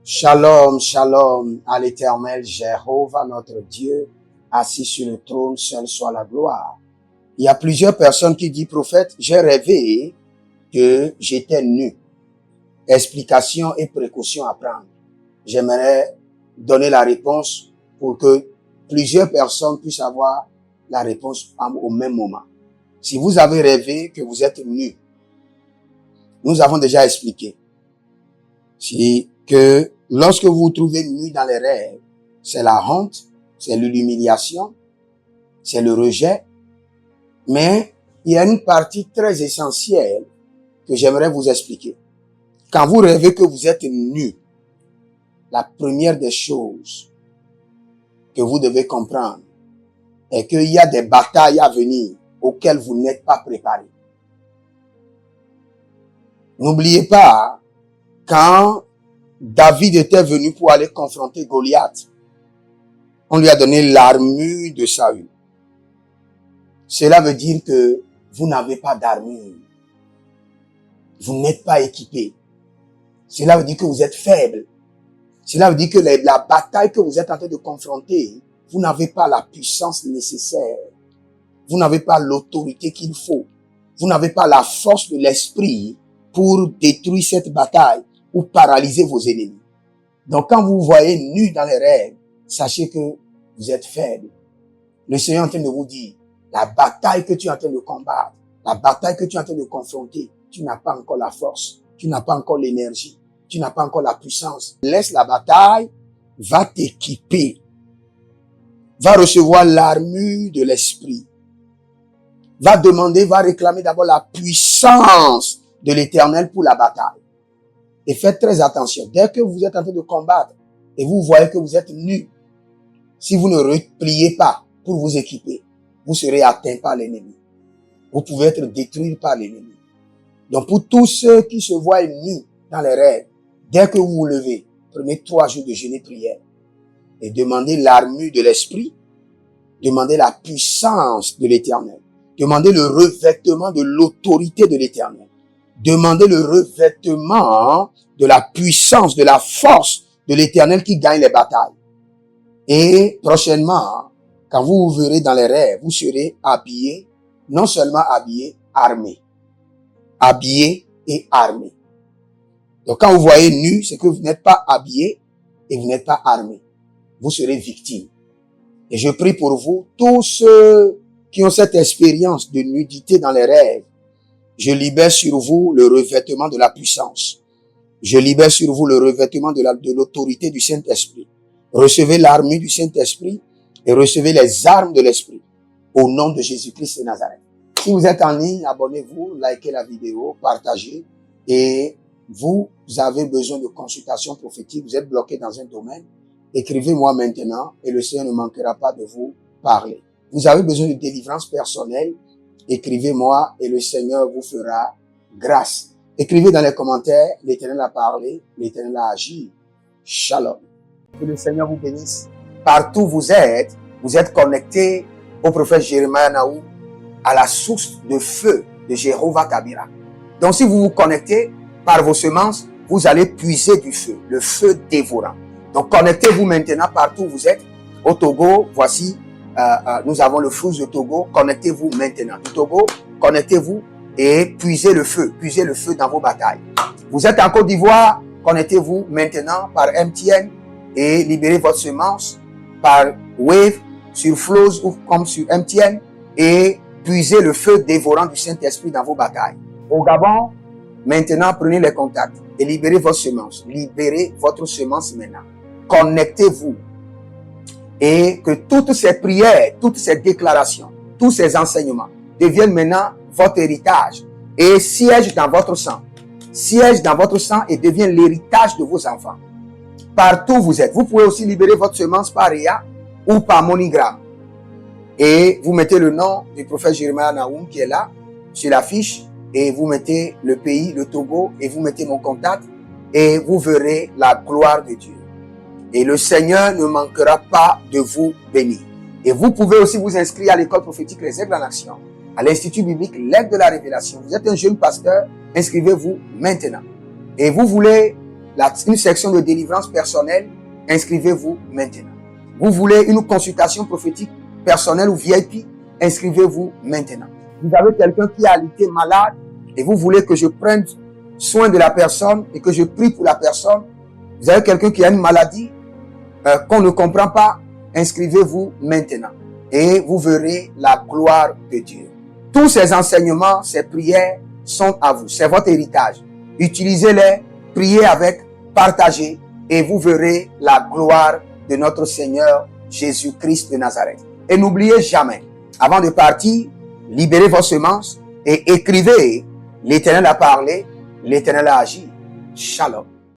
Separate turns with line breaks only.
Shalom, shalom à l'Éternel Jéhovah, notre Dieu, assis sur le trône, seul soit la gloire. Il y a plusieurs personnes qui disent, prophète, j'ai rêvé que j'étais nu. Explication et précaution à prendre. J'aimerais donner la réponse pour que plusieurs personnes puissent avoir la réponse au même moment. Si vous avez rêvé que vous êtes nu, nous avons déjà expliqué. C'est que lorsque vous vous trouvez nu dans les rêves, c'est la honte, c'est l'humiliation, c'est le rejet. Mais il y a une partie très essentielle que j'aimerais vous expliquer. Quand vous rêvez que vous êtes nu, la première des choses que vous devez comprendre est qu'il y a des batailles à venir auxquelles vous n'êtes pas préparé. N'oubliez pas, quand David était venu pour aller confronter Goliath, on lui a donné l'armure de Saül. Cela veut dire que vous n'avez pas d'armure. Vous n'êtes pas équipé. Cela veut dire que vous êtes faible. Cela veut dire que la bataille que vous êtes en train de confronter, vous n'avez pas la puissance nécessaire. Vous n'avez pas l'autorité qu'il faut. Vous n'avez pas la force de l'esprit pour détruire cette bataille ou paralyser vos ennemis. Donc quand vous voyez nu dans les rêves, sachez que vous êtes faible. Le Seigneur est en train de vous dire, la bataille que tu es en train de combattre, la bataille que tu es en train de confronter, tu n'as pas encore la force, tu n'as pas encore l'énergie, tu n'as pas encore la puissance. Laisse la bataille, va t'équiper, va recevoir l'armure de l'esprit, va demander, va réclamer d'abord la puissance de l'Éternel pour la bataille. Et faites très attention. Dès que vous êtes en train de combattre et vous voyez que vous êtes nu, si vous ne repliez pas pour vous équiper, vous serez atteint par l'ennemi. Vous pouvez être détruit par l'ennemi. Donc pour tous ceux qui se voient nus dans les rêves, dès que vous vous levez, prenez 3 jours de jeûne et prière et demandez l'armure de l'esprit, demandez la puissance de l'Éternel, demandez le revêtement de l'autorité de l'Éternel. Demandez le revêtement de la puissance, de la force de l'Éternel qui gagne les batailles. Et prochainement, quand vous vous verrez dans les rêves, vous serez habillés, non seulement habillés, armés. Habillés et armés. Donc quand vous voyez nu, c'est que vous n'êtes pas habillés et vous n'êtes pas armés. Vous serez victimes. Et je prie pour vous, tous ceux qui ont cette expérience de nudité dans les rêves, je libère sur vous le revêtement de la puissance. Je libère sur vous le revêtement de l'autorité du Saint-Esprit. Recevez l'armure du Saint-Esprit et recevez les armes de l'Esprit. Au nom de Jésus-Christ de Nazareth. Si vous êtes en ligne, abonnez-vous, likez la vidéo, partagez. Et vous avez besoin de consultation prophétique, vous êtes bloqué dans un domaine, écrivez-moi maintenant et le Seigneur ne manquera pas de vous parler. Vous avez besoin de délivrance personnelle, écrivez-moi et le Seigneur vous fera grâce. Écrivez dans les commentaires, l'Éternel a parlé, l'Éternel a agi. Shalom. Que le Seigneur vous bénisse. Partout où vous êtes connectés au prophète Jérémie Naou, à la source de feu de Jéhovah Tabira. Donc si vous vous connectez par vos semences, vous allez puiser du feu, le feu dévorant. Donc connectez-vous maintenant partout où vous êtes. Au Togo, voici, nous avons le flux de Togo. Connectez-vous maintenant. Du Togo, connectez-vous et puisez le feu dans vos batailles. Vous êtes en Côte d'Ivoire, connectez-vous maintenant par MTN et libérez votre semence par Wave sur Flows ou comme sur MTN et puisez le feu dévorant du Saint-Esprit dans vos batailles. Au Gabon, maintenant prenez les contacts et libérez votre semence. Libérez votre semence maintenant. Connectez-vous et que toutes ces prières, toutes ces déclarations, tous ces enseignements deviennent maintenant votre héritage et siège dans votre sang. Siège dans votre sang et devient l'héritage de vos enfants. Partout où vous êtes. Vous pouvez aussi libérer votre semence par Réa ou par MoneyGram. Et vous mettez le nom du prophète Jérémie Naoum qui est là, sur la fiche, et vous mettez le pays, le Togo, et vous mettez mon contact, et vous verrez la gloire de Dieu. Et le Seigneur ne manquera pas de vous bénir. Et vous pouvez aussi vous inscrire à l'école prophétique Les Aigles en Action, à l'Institut biblique L'Aigle de la Révélation. Vous êtes un jeune pasteur, inscrivez-vous maintenant. Et vous voulez une section de délivrance personnelle, inscrivez-vous maintenant. Vous voulez une consultation prophétique personnelle ou VIP, inscrivez-vous maintenant. Vous avez quelqu'un qui a été malade et vous voulez que je prenne soin de la personne et que je prie pour la personne. Vous avez quelqu'un qui a une maladie qu'on ne comprend pas, inscrivez-vous maintenant et vous verrez la gloire de Dieu. Tous ces enseignements, ces prières sont à vous. C'est votre héritage. Utilisez-les, priez avec, partagez et vous verrez la gloire de notre Seigneur Jésus-Christ de Nazareth. Et n'oubliez jamais, avant de partir, libérez vos semences et écrivez: l'Éternel a parlé, l'Éternel a agi. Shalom.